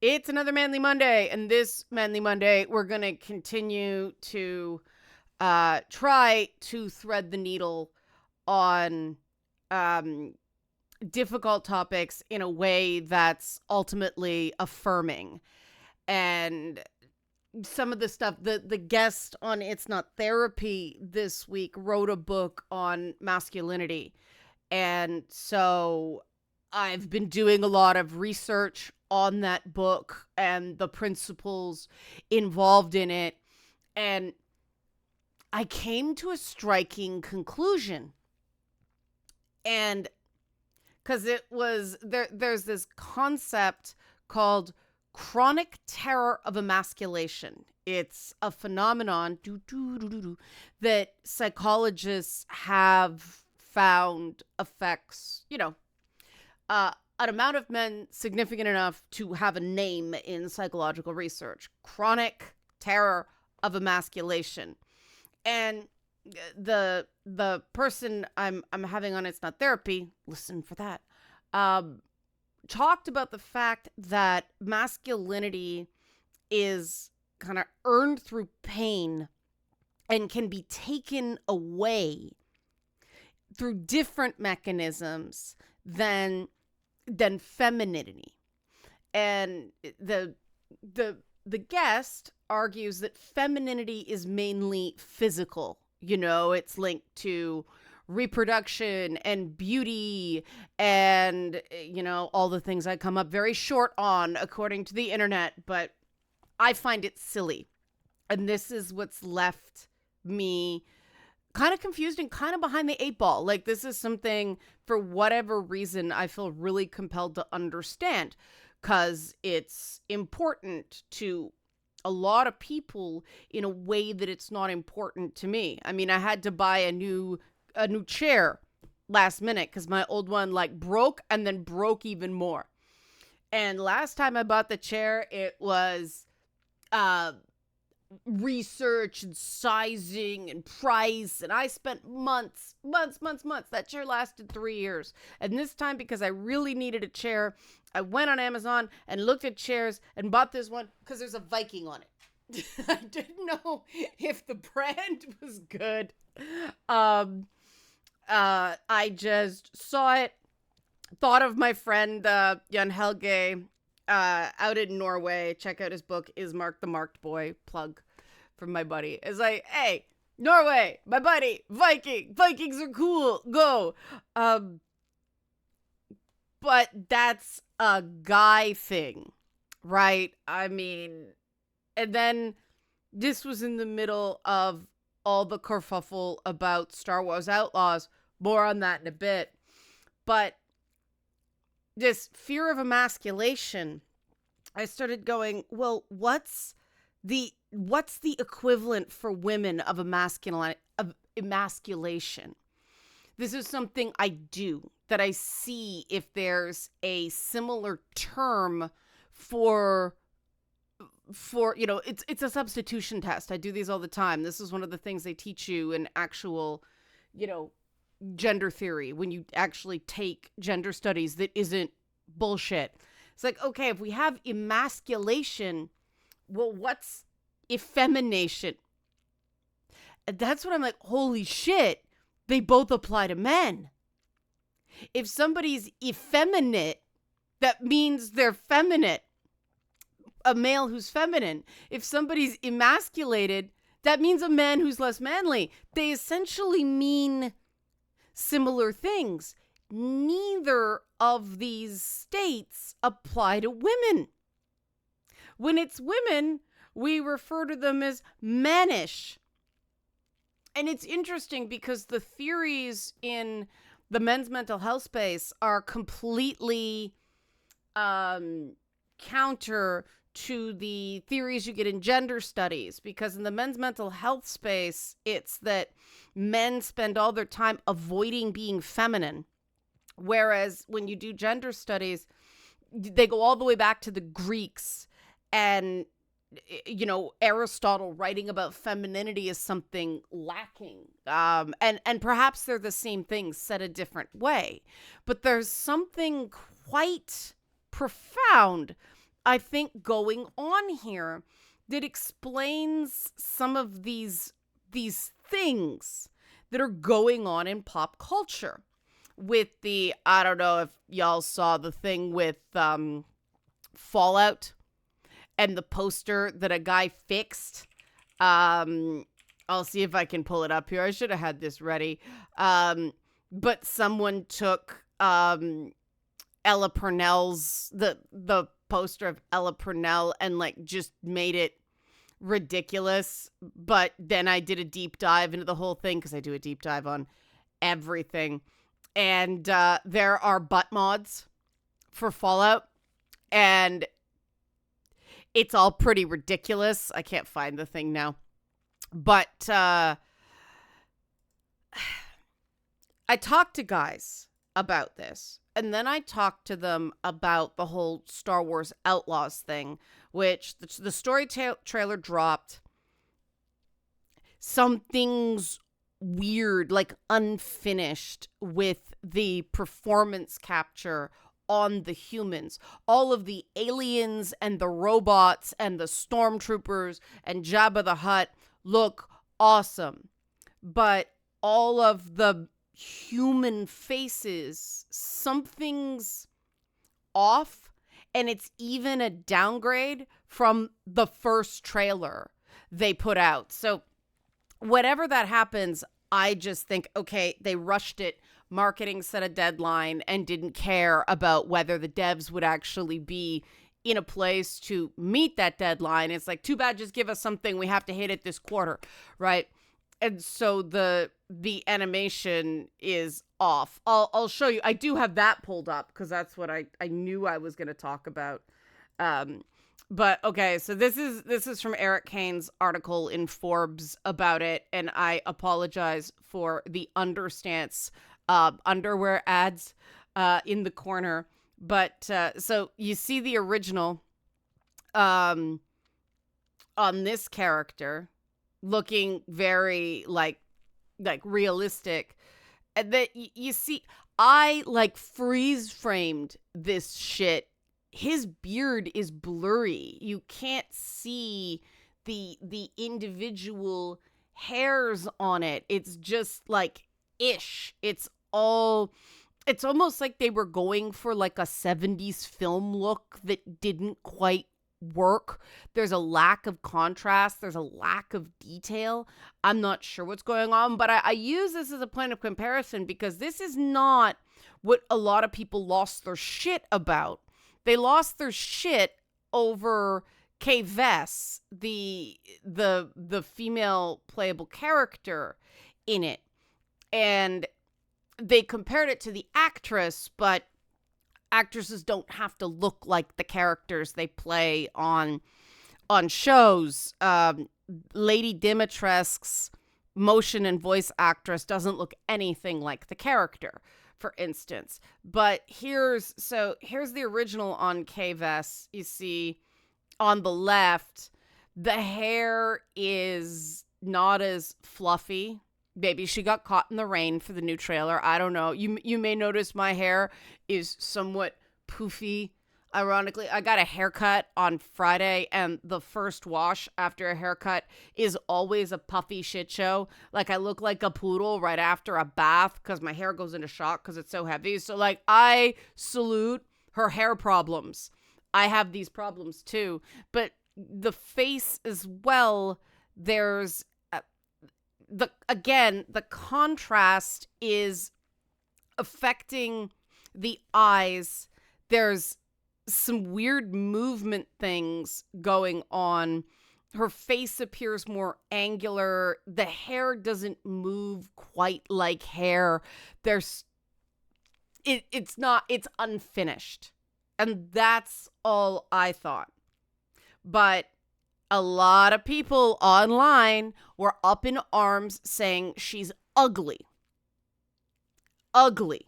It's another Manly Monday, and this Manly Monday, we're going to continue to try to thread the needle on um, difficult topics in a way that's ultimately affirming. And some of the stuff, the guest on It's Not Therapy this week wrote a book on masculinity. And so I've been doing a lot of research on that book and the principles involved in it. And I came to a striking conclusion. And because there's this concept called chronic terror of emasculation. It's a phenomenon that psychologists have found affects, an amount of men significant enough to have a name in psychological research. Chronic terror of emasculation. And the person I'm having on It's Not Therapy, listen for that, talked about the fact that masculinity is kind of earned through pain and can be taken away through different mechanisms than femininity. And the guest argues that femininity is mainly physical. It's linked to reproduction and beauty and, all the things I come up very short on according to the internet, but I find it silly. And this is what's left me kind of confused and kind of behind the eight ball. Like, this is something, for whatever reason, I feel really compelled to understand, because it's important to a lot of people in a way that it's not important to me. I mean, I had to buy a new chair last minute because my old one broke and then broke even more. And last time I bought the chair, it was research and sizing and price, and I spent months. That chair lasted 3 years. And this time, because I really needed a chair, I went on Amazon and looked at chairs and bought this one because there's a Viking on it. I didn't know if the brand was good. I just saw it, thought of my friend Jan Helge out in Norway. Check out his book, Is Mark the Marked Boy? Plug from my buddy. It's like, hey, Norway, my buddy, Vikings are cool, go. But that's a guy thing, right? I mean, and then this was in the middle of all the kerfuffle about Star Wars Outlaws. More on that in a bit. But this fear of emasculation, I started going, well, what's the equivalent for women of emasculation? This is something I do, that I see if there's a similar term for it's a substitution test. I do these all the time. This is one of the things they teach you in actual, gender theory, when you actually take gender studies that isn't bullshit. It's like, okay, if we have emasculation, well, what's effemination? And that's when I'm like, holy shit, they both apply to men. If somebody's effeminate, that means they're feminine. A male who's feminine. If somebody's emasculated, that means a man who's less manly. They essentially mean similar things. Neither of these states apply to women. When it's women, we refer to them as mannish. And it's interesting because the theories in the men's mental health space are completely counter to the theories you get in gender studies, because in the men's mental health space, it's that men spend all their time avoiding being feminine. Whereas when you do gender studies, they go all the way back to the Greeks, and, Aristotle writing about femininity is something lacking. And perhaps they're the same things said a different way, but there's something quite profound I think, going on here that explains some of these things that are going on in pop culture. With the, I don't know if y'all saw the thing with Fallout and the poster that a guy fixed. I'll see if I can pull it up here. I should have had this ready. But someone took Ella Purnell's the poster of Ella Purnell and like just made it ridiculous. But then I did a deep dive into the whole thing because I do a deep dive on everything. And there are butt mods for Fallout, and it's all pretty ridiculous. I can't find the thing now. But I talked to guys about this, and then I talked to them about the whole Star Wars Outlaws thing, which the story trailer dropped. Something's weird, like unfinished with the performance capture on the humans. All of the aliens and the robots and the stormtroopers and Jabba the Hutt look awesome. But all of the human faces, something's off, and it's even a downgrade from the first trailer they put out. So whatever that happens, I just think, okay, they rushed it. Marketing set a deadline and didn't care about whether the devs would actually be in a place to meet that deadline. It's like, too bad, just give us something. We have to hit it this quarter, right? And so the animation is off. I'll show you. I do have that pulled up because that's what I knew I was going to talk about. But okay, so this is from Eric Kane's article in Forbes about it, and I apologize for the understance underwear ads in the corner. But so you see the original on this character looking very like realistic. And that you see, I like freeze framed this shit. His beard is blurry. You can't see the individual hairs on it. It's just like ish. It's almost like they were going for like a 70s film look that didn't quite work. There's a lack of contrast. There's a lack of detail. I'm not sure what's going on, but I use this as a point of comparison because this is not what a lot of people lost their shit about. They lost their shit over Kay Vess, the female playable character in it. And they compared it to the actress, but actresses don't have to look like the characters they play on shows. Lady Dimitrescu's motion and voice actress doesn't look anything like the character, for instance. But here's the original on Kay Vess. You see on the left, the hair is not as fluffy. Maybe she got caught in the rain for the new trailer. I don't know. You may notice my hair is somewhat poofy. Ironically, I got a haircut on Friday, and the first wash after a haircut is always a puffy shit show. Like, I look like a poodle right after a bath because my hair goes into shock because it's so heavy. So, like, I salute her hair problems. I have these problems too. But the face as well, there's the contrast is affecting the eyes. There's some weird movement things going on. Her face appears more angular. The hair doesn't move quite like hair. It's unfinished. And that's all I thought. But a lot of people online were up in arms saying she's ugly. Ugly.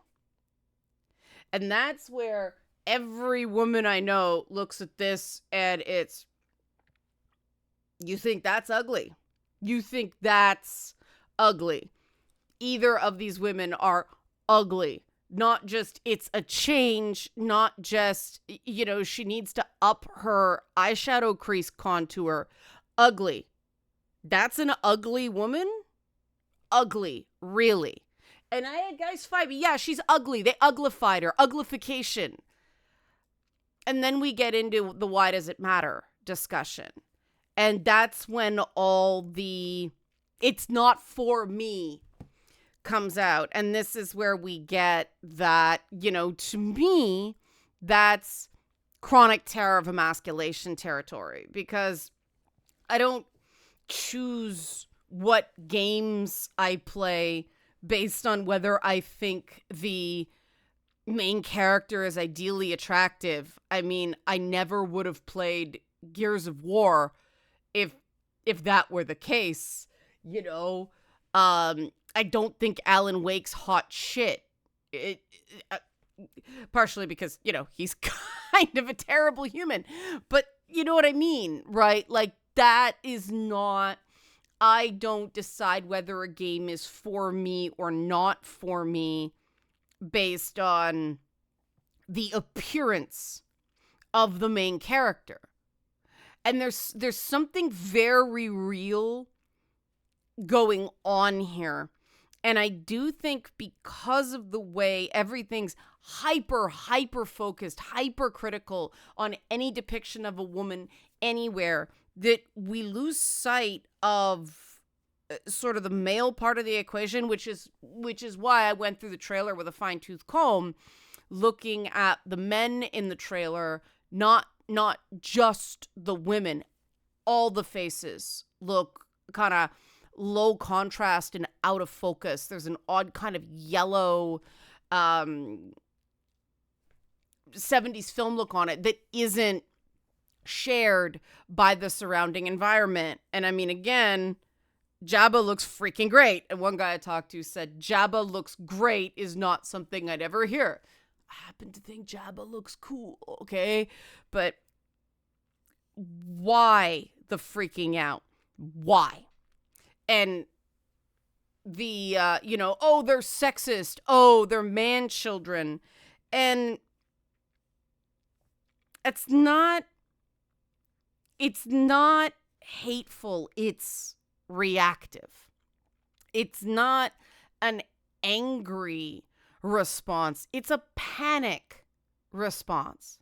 And that's where every woman I know looks at this and it's, you think that's ugly? You think that's ugly? Either of these women are ugly. not just it's a change, not just, she needs to up her eyeshadow crease contour. Ugly. That's an ugly woman? Ugly, really. And I had guys fight me. Yeah, she's ugly. They uglified her. Uglification. And then we get into the why does it matter discussion. And that's when all the it's not for me comes out. And this is where we get that, to me, that's chronic terror of emasculation territory, because I don't choose what games I play based on whether I think the main character is ideally attractive. I mean, I never would have played Gears of War if that were the case, I don't think Alan Wake's hot shit. Partially because, he's kind of a terrible human. But you know what I mean, right? Like, that is not... I don't decide whether a game is for me or not for me based on the appearance of the main character. And there's something very real going on here. And I do think because of the way everything's hyper focused, hyper critical on any depiction of a woman anywhere, that we lose sight of sort of the male part of the equation, which is why I went through the trailer with a fine-tooth comb, looking at the men in the trailer, not just the women. All the faces look kind of low contrast and out of focus. There's an odd kind of yellow 70s film look on it that isn't shared by the surrounding environment. And I mean, again, Jabba looks freaking great. And one guy I talked to said, Jabba looks great is not something I'd ever hear. I happen to think Jabba looks cool, okay? But why the freaking out? Why? And the, oh, they're sexist. Oh, they're man children. And it's not hateful. It's reactive. It's not an angry response. It's a panic response.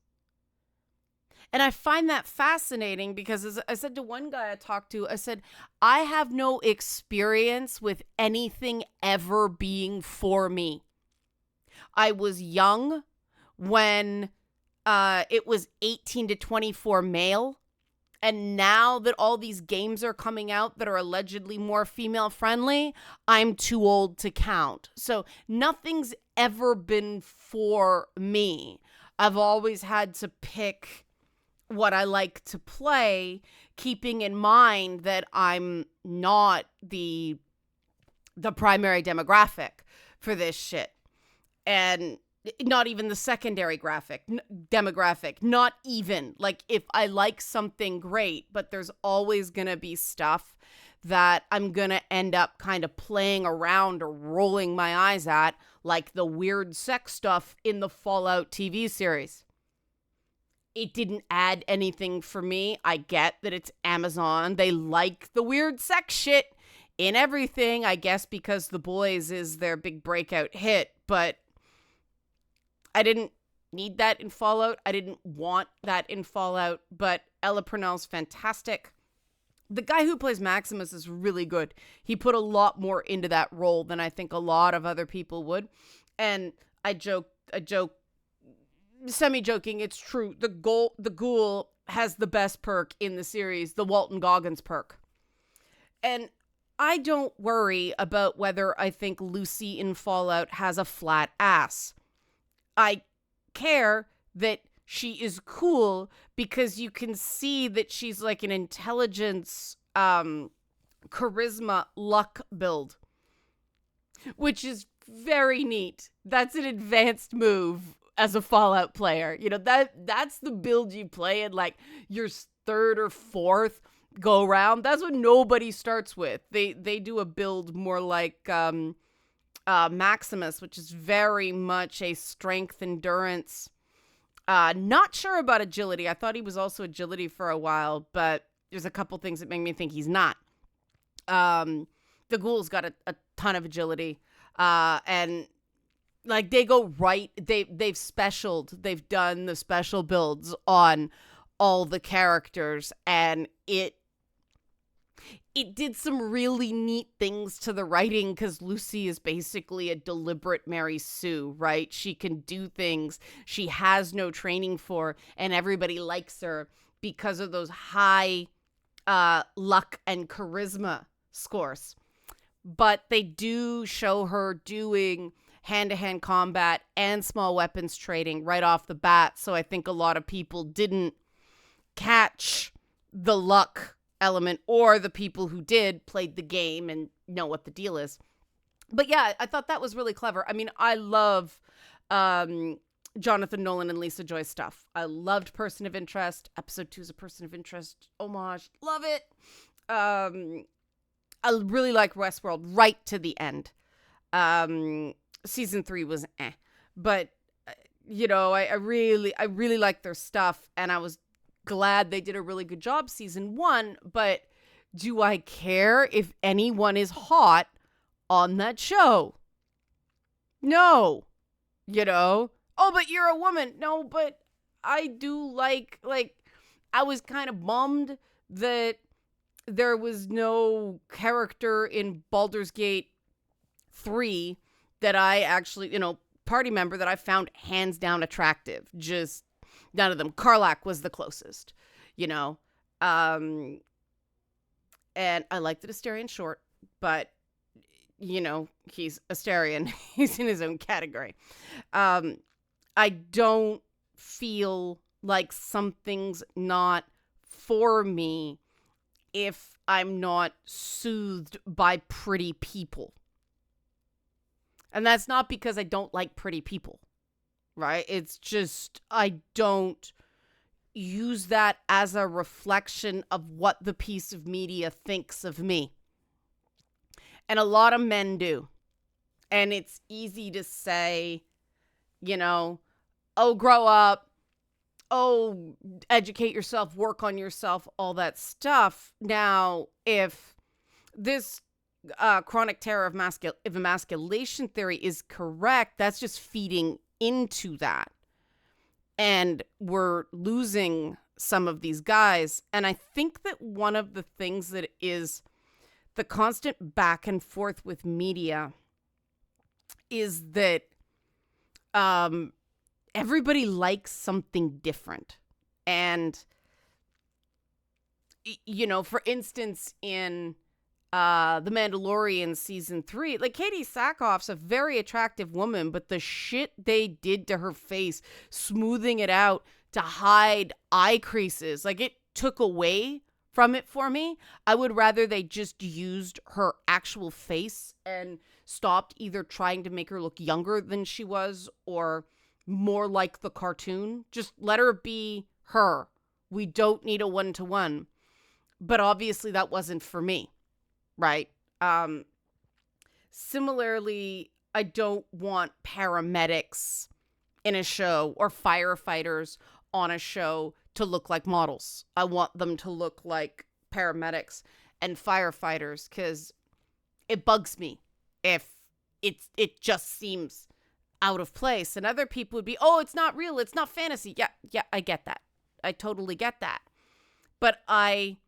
And I find that fascinating because, as I said to one guy I talked to, I said, I have no experience with anything ever being for me. I was young when it was 18 to 24 male. And now that all these games are coming out that are allegedly more female friendly, I'm too old to count. So nothing's ever been for me. I've always had to pick what I like to play, keeping in mind that I'm not the primary demographic for this shit. And not even the secondary demographic, not even. Like, if I like something, great, but there's always gonna be stuff that I'm gonna end up kind of playing around or rolling my eyes at, like the weird sex stuff in the Fallout TV series. It didn't add anything for me. I get that it's Amazon. They like the weird sex shit in everything, I guess because The Boys is their big breakout hit, but I didn't need that in Fallout. I didn't want that in Fallout, but Ella Purnell's fantastic. The guy who plays Maximus is really good. He put a lot more into that role than I think a lot of other people would. And I joke, semi-joking, it's true. The ghoul has the best perk in the series, the Walton Goggins perk. And I don't worry about whether I think Lucy in Fallout has a flat ass. I care that she is cool because you can see that she's like an intelligence, charisma, luck build, which is very neat. That's an advanced move as a Fallout player. That's the build you play in like your third or fourth go around. That's what nobody starts with. They do a build more like Maximus, which is very much a strength endurance. Not sure about agility. I thought he was also agility for a while, but there's a couple things that make me think he's not. The Ghoul's got a ton of agility, and like they go right. They've specialed. They've done the special builds on all the characters, and it did some really neat things to the writing, because Lucy is basically a deliberate Mary Sue, right? She can do things she has no training for, and everybody likes her because of those high luck and charisma scores. But they do show her doing hand-to-hand combat and small weapons trading right off the bat, so I think a lot of people didn't catch the luck element, or the people who did played the game and know what the deal is. But yeah, I thought that was really clever. I mean, I love Jonathan Nolan and Lisa Joy's stuff. I loved Person of Interest. Episode 2 is a Person of Interest homage. Love it. I really like Westworld right to the end. Season 3 was but you know, I really like their stuff, and I was glad they did a really good job season 1, but do I care if anyone is hot on that show? No. You know? Oh, but you're a woman. No, but I do like I was kind of bummed that there was no character in Baldur's Gate 3 that I actually, party member that I found hands down attractive. Just none of them. Karlach was the closest, and I like that Asterion short, but he's Asterion. He's in his own category. I don't feel like something's not for me if I'm not soothed by pretty people. And that's not because I don't like pretty people, right? It's just I don't use that as a reflection of what the piece of media thinks of me. And a lot of men do. And it's easy to say, oh, grow up. Oh, educate yourself, work on yourself, all that stuff. Now, if this chronic terror of emasculation theory is correct, that's just feeding into that. And we're losing some of these guys. And I think that one of the things that is the constant back and forth with media is that everybody likes something different. And, for instance, in The Mandalorian season 3, like Katie Sackhoff's a very attractive woman, but the shit they did to her face, smoothing it out to hide eye creases, like it took away from it for me. I would rather they just used her actual face and stopped either trying to make her look younger than she was or more like the cartoon. Just let her be her. We don't need a one-to-one. But obviously that wasn't for me. Right. Similarly, I don't want paramedics in a show or firefighters on a show to look like models. I want them to look like paramedics and firefighters, because it bugs me if it just seems out of place. And other people would be, oh, it's not real, it's not fantasy. Yeah, I get that. I totally get that. But I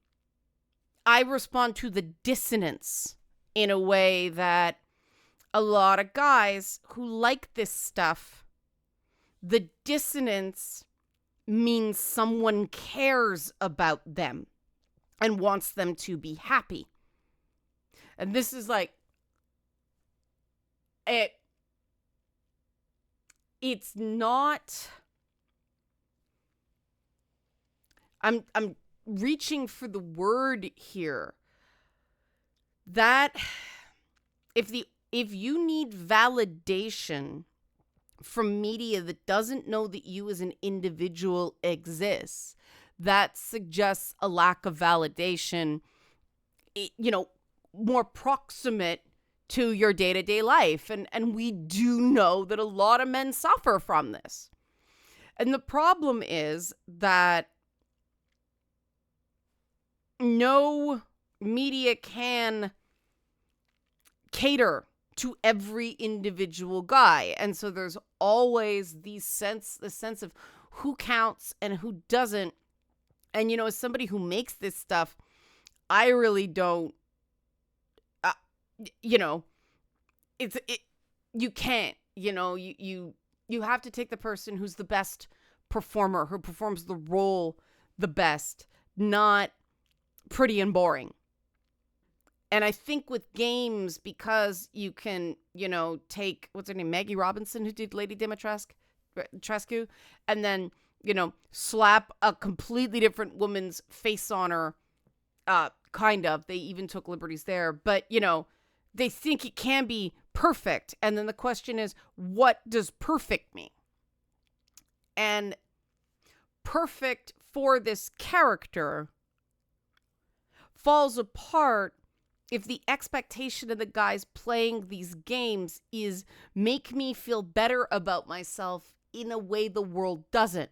respond to the dissonance in a way that a lot of guys who like this stuff, the dissonance means someone cares about them and wants them to be happy. And this is like, it's not, I'm reaching for the word here, that if you need validation from media that doesn't know that you as an individual exists, that suggests a lack of validation, more proximate to your day-to-day life. And we do know that a lot of men suffer from this. And the problem is that no media can cater to every individual guy. And so there's always the sense of who counts and who doesn't. And, as somebody who makes this stuff, I really don't, you can't, you have to take the person who's the best performer, who performs the role the best, not pretty and boring. And I think with games, because you can, take, what's her name, Maggie Robinson, who did Lady Dimitrescu, and then, slap a completely different woman's face on her, kind of. They even took liberties there. But, they think it can be perfect. And then the question is, what does perfect mean? And perfect for this character falls apart if the expectation of the guys playing these games is make me feel better about myself in a way the world doesn't.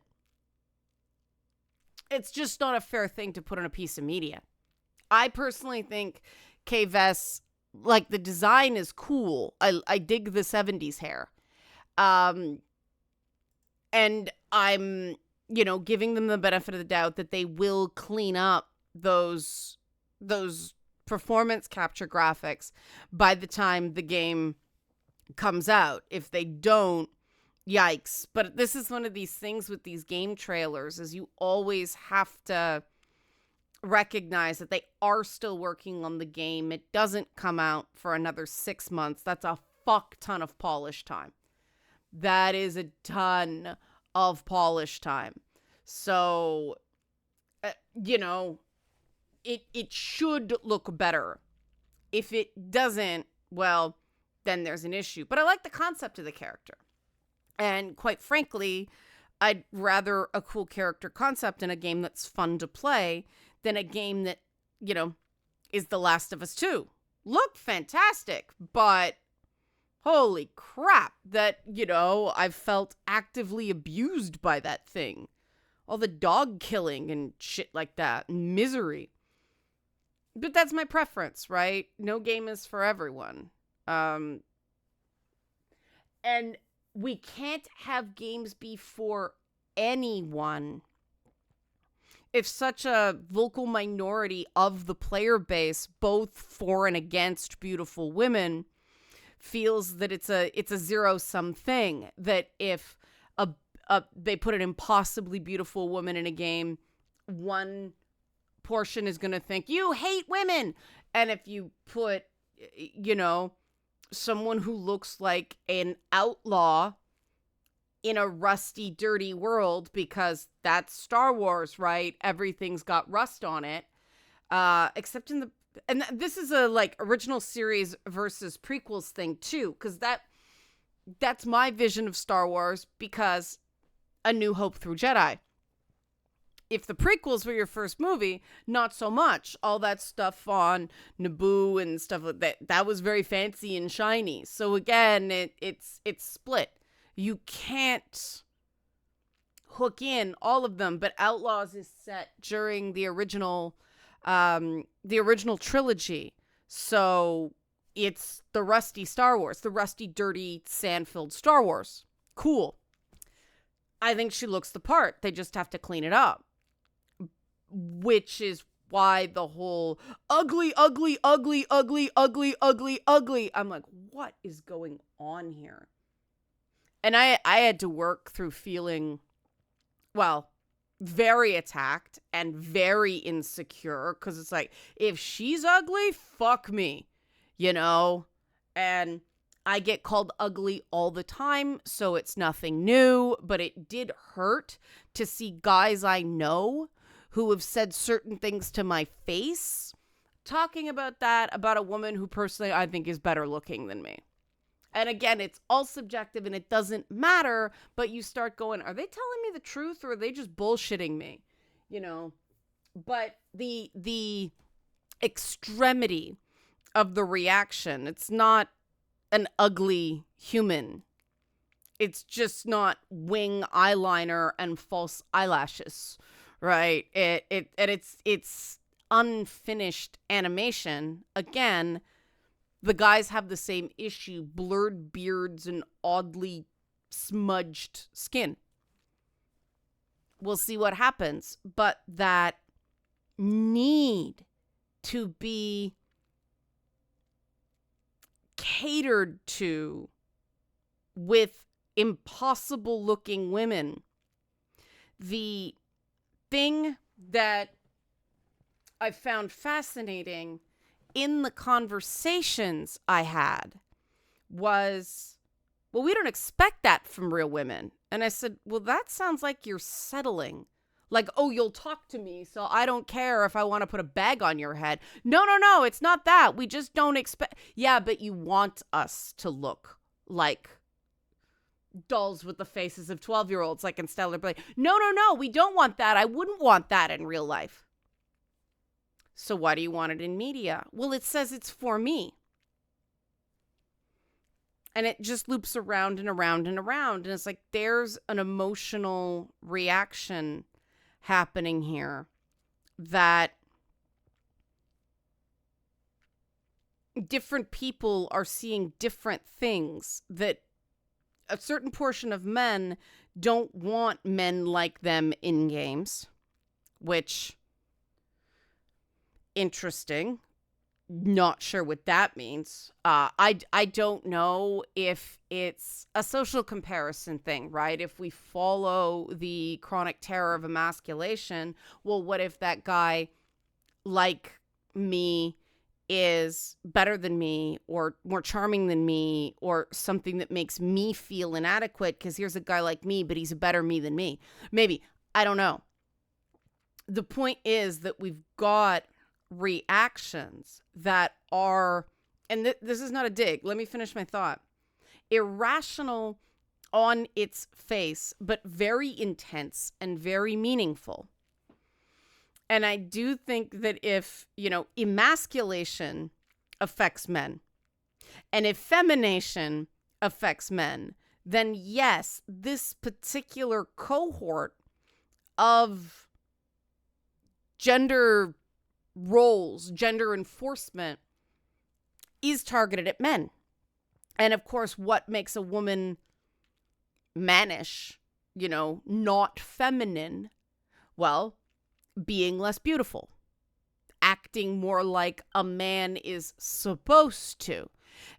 It's just not a fair thing to put on a piece of media. I personally think Kay Vess, like, the design is cool. I dig the 70s hair. And I'm, giving them the benefit of the doubt that they will clean up those performance capture graphics by the time the game comes out. If they don't, yikes. But this is one of these things with these game trailers, is you always have to recognize that they are still working on the game. It doesn't come out for another 6 months. That's a fuck ton of polish time. That is a ton of polish time. So, it should look better. If it doesn't, well, then there's an issue. But I like the concept of the character. And quite frankly, I'd rather a cool character concept in a game that's fun to play than a game that, is The Last of Us 2. Looked fantastic, but holy crap, that, I've felt actively abused by that thing. All the dog killing and shit like that. Misery. But that's my preference, right? No game is for everyone. And we can't have games be for anyone if such a vocal minority of the player base, both for and against beautiful women, feels that it's a zero-sum thing. That if they put an impossibly beautiful woman in a game, one portion is going to think, you hate women. And if you put, someone who looks like an outlaw in a rusty, dirty world, because that's Star Wars, right? Everything's got rust on it. Except and this is a, original series versus prequels thing too, because that's my vision of Star Wars, because A New Hope through Jedi. If the prequels were your first movie, not so much. All that stuff on Naboo and stuff like that was very fancy and shiny. So again, it's split. You can't hook in all of them, but Outlaws is set during the original trilogy. So it's the rusty Star Wars, the rusty, dirty, sand-filled Star Wars. Cool. I think she looks the part. They just have to clean it up. Which is why the whole ugly, ugly, ugly, ugly, ugly, ugly, ugly. I'm like, what is going on here? And I had to work through feeling, very attacked and very insecure, because it's like, if she's ugly, fuck me, And I get called ugly all the time, so it's nothing new, but it did hurt to see guys I know who have said certain things to my face, talking about a woman who personally I think is better looking than me. And again, it's all subjective and it doesn't matter, but you start going, are they telling me the truth or are they just bullshitting me? But the extremity of the reaction. It's not an ugly human. It's just not wing eyeliner and false eyelashes, right? It's unfinished animation. Again, the guys have the same issue, blurred beards and oddly smudged skin. We'll see what happens, but that need to be catered to with impossible looking women. The thing that I found fascinating in the conversations I had was, well, we don't expect that from real women. And I said, well, that sounds like you're settling. Like, oh, you'll talk to me, so I don't care if I want to put a bag on your head. No, it's not that. We just don't expect. Yeah, but you want us to look like dolls with the faces of 12-year-olds, like in Stellar Blade. No, we don't want that. I wouldn't want that in real life. So why do you want it in media? Well, it says it's for me. And it just loops around and around and around. And it's like, there's an emotional reaction happening here that different people are seeing different things, that a certain portion of men don't want men like them in games, which, interesting. Not sure what that means. I don't know if it's a social comparison thing, right? If we follow the chronic terror of emasculation, well, what if that guy like me is better than me or more charming than me or something that makes me feel inadequate because here's a guy like me, but he's a better me than me. Maybe. I don't know. The point is that we've got reactions that are, and this is not a dig, let me finish my thought, irrational on its face, but very intense and very meaningful. And I do think that if, emasculation affects men and effemination affects men, then yes, this particular cohort of gender roles, gender enforcement is targeted at men. And of course, what makes a woman mannish, not feminine? Well, being less beautiful, acting more like a man is supposed to.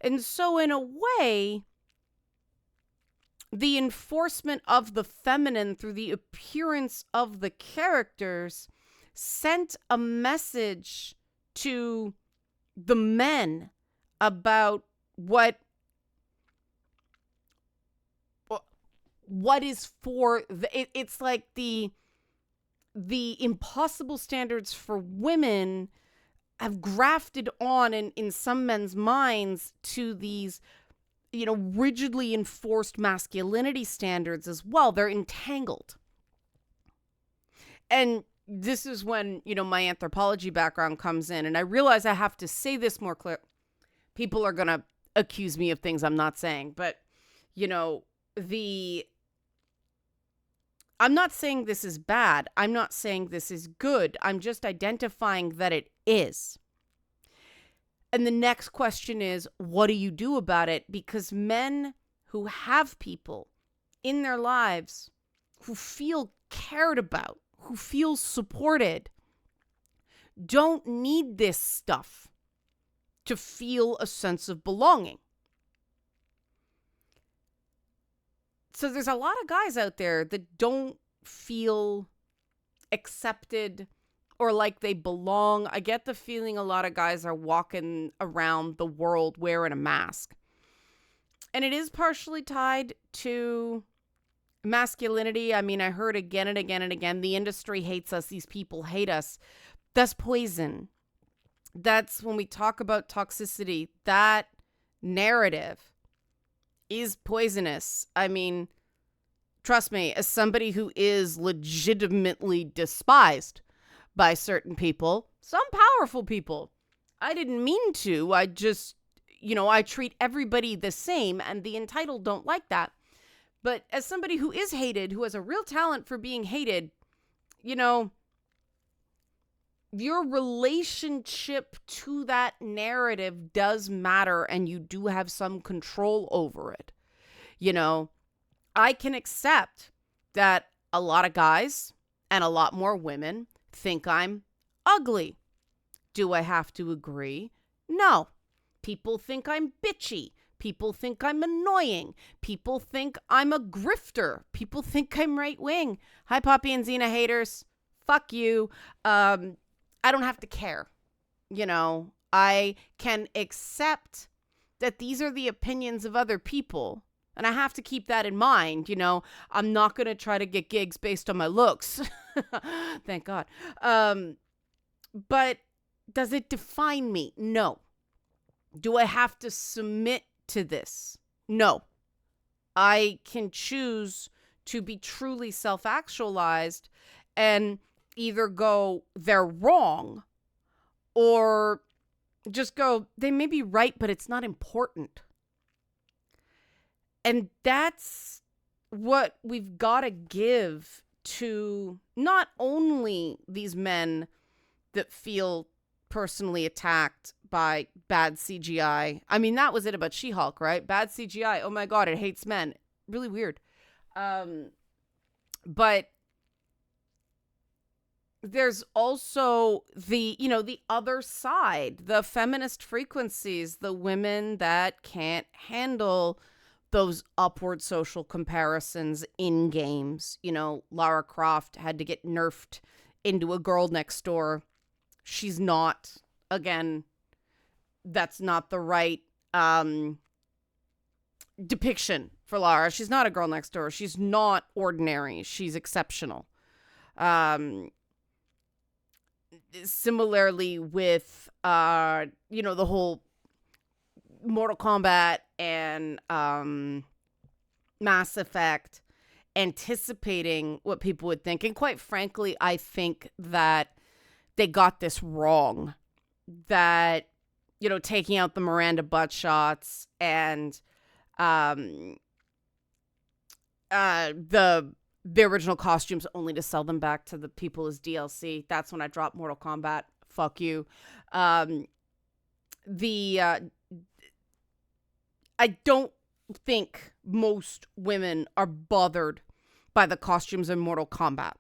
And so in a way, the enforcement of the feminine through the appearance of the characters sent a message to the men about what is for it's like the impossible standards for women have grafted on in some men's minds to these rigidly enforced masculinity standards as well. They're entangled. And this is when, my anthropology background comes in. And I realize I have to say this more clear. People are going to accuse me of things I'm not saying. But, I'm not saying this is bad. I'm not saying this is good. I'm just identifying that it is. And the next question is, what do you do about it? Because men who have people in their lives who feel cared about, who feel supported, don't need this stuff to feel a sense of belonging. So there's a lot of guys out there that don't feel accepted or like they belong. I get the feeling a lot of guys are walking around the world wearing a mask. And it is partially tied to masculinity. I mean, I heard again and again and again, the industry hates us. These people hate us. That's poison. That's when we talk about toxicity, that narrative is poisonous. I mean, trust me, as somebody who is legitimately despised by certain people, some powerful people, I didn't mean to. I just, I treat everybody the same, and the entitled don't like that. But as somebody who is hated, who has a real talent for being hated, your relationship to that narrative does matter, and you do have some control over it. I can accept that a lot of guys and a lot more women think I'm ugly. Do I have to agree? No. People think I'm bitchy. People think I'm annoying. People think I'm a grifter. People think I'm right wing. Hi, Poppy and Xena haters. Fuck you. I don't have to care. I can accept that these are the opinions of other people. And I have to keep that in mind. I'm not going to try to get gigs based on my looks. Thank God. But does it define me? No. Do I have to submit to this? No. I can choose to be truly self-actualized and either go, they're wrong, or just go, they may be right, but it's not important. And that's what we've got to give to not only these men that feel personally attacked by bad CGI. I mean, that was it about She-Hulk, right? Bad CGI. Oh my God, it hates men. Really weird. But there's also the other side, the feminist frequencies, the women that can't handle those upward social comparisons in games. Lara Croft had to get nerfed into a girl next door. She's not, again, that's not the right depiction for Lara. She's not a girl next door. She's not ordinary. She's exceptional. Similarly with, the whole Mortal Kombat and Mass Effect, anticipating what people would think. And quite frankly, I think that they got this wrong. That, taking out the Miranda butt shots and the original costumes only to sell them back to the people as DLC. That's when I dropped Mortal Kombat. Fuck you. I don't think most women are bothered by the costumes in Mortal Kombat,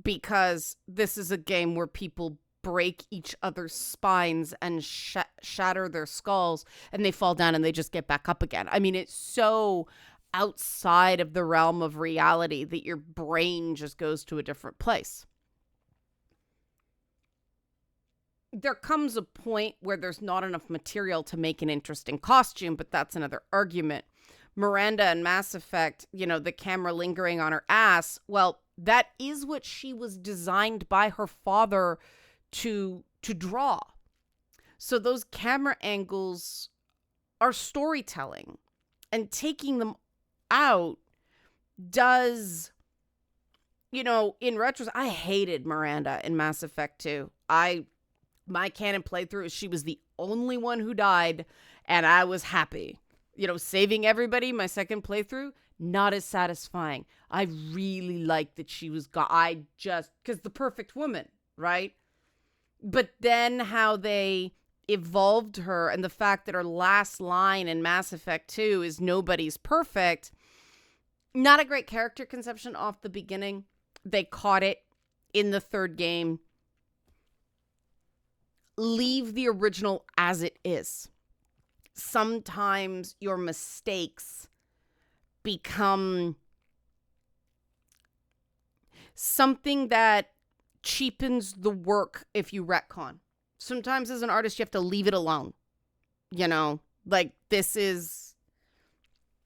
because this is a game where people break each other's spines and shatter their skulls, and they fall down and they just get back up again. I mean, it's so outside of the realm of reality that your brain just goes to a different place. There comes a point where there's not enough material to make an interesting costume, but that's another argument. Miranda and Mass Effect, the camera lingering on her ass, well, that is what she was designed by her father to draw. So those camera angles are storytelling, and taking them out does, in retrospect, I hated Miranda in Mass Effect 2. My canon playthrough is she was the only one who died, and I was happy. Saving everybody, my second playthrough, not as satisfying. I really liked that she was because the perfect woman, right? But then how they evolved her, and the fact that her last line in Mass Effect 2 is nobody's perfect, not a great character conception off the beginning. They caught it in the third game. Leave the original as it is. Sometimes your mistakes become something that cheapens the work if you retcon. Sometimes as an artist, you have to leave it alone. Like this is,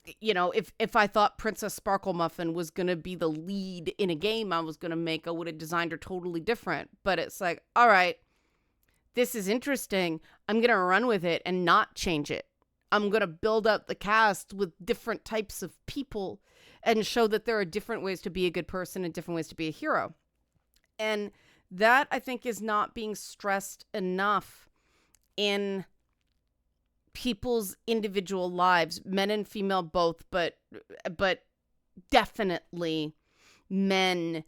if I thought Princess Sparkle Muffin was going to be the lead in a game I was going to make, I would have designed her totally different. But it's like, all right, this is interesting. I'm going to run with it and not change it. I'm going to build up the cast with different types of people and show that there are different ways to be a good person and different ways to be a hero. And that, I think, is not being stressed enough in people's individual lives, men and female both, but definitely men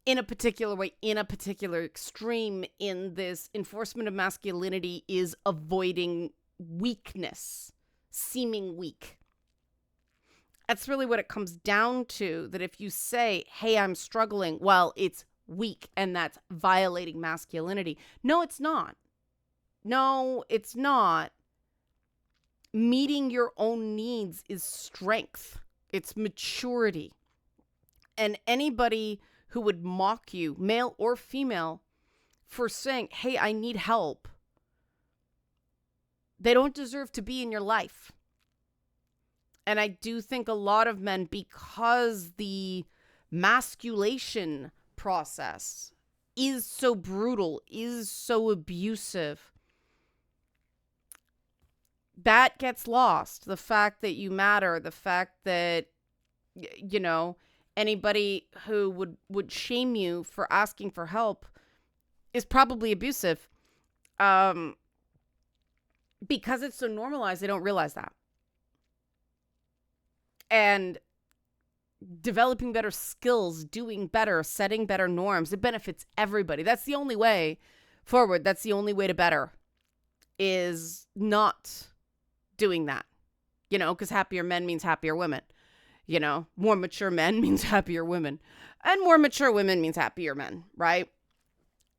in a particular way, in a particular extreme in this enforcement of masculinity, is avoiding weakness, seeming weak. That's really what it comes down to, that if you say, hey, I'm struggling, well, it's weak and that's violating masculinity. No, it's not. No, it's not. Meeting your own needs is strength. It's maturity. And anybody who would mock you, male or female, for saying, hey, I need help, they don't deserve to be in your life. And I do think a lot of men, because the emasculation process is so brutal, is so abusive, that gets lost. The fact that you matter, the fact that, you know, anybody who would shame you for asking for help is probably abusive. Because it's so normalized, they don't realize that. And developing better skills, doing better, setting better norms, it benefits everybody. That's the only way forward. That's the only way to better, is not doing that, you know, because happier men means happier women. You know, more mature men means happier women, and more mature women means happier men, right?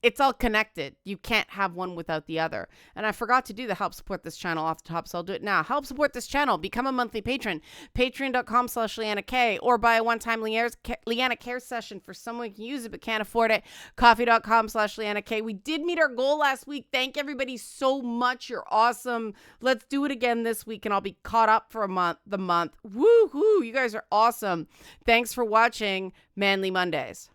It's all connected. You can't have one without the other. And I forgot to do the help support this channel off the top, so I'll do it now. Help support this channel. Become a monthly patron. Patreon.com/LeannaK, or buy a one-time Leanna Care session for someone who can use it but can't afford it. Coffee.com/LeannaK. We did meet our goal last week. Thank everybody so much. You're awesome. Let's do it again this week, and I'll be caught up for the month. Woo-hoo. You guys are awesome. Thanks for watching Manly Mondays.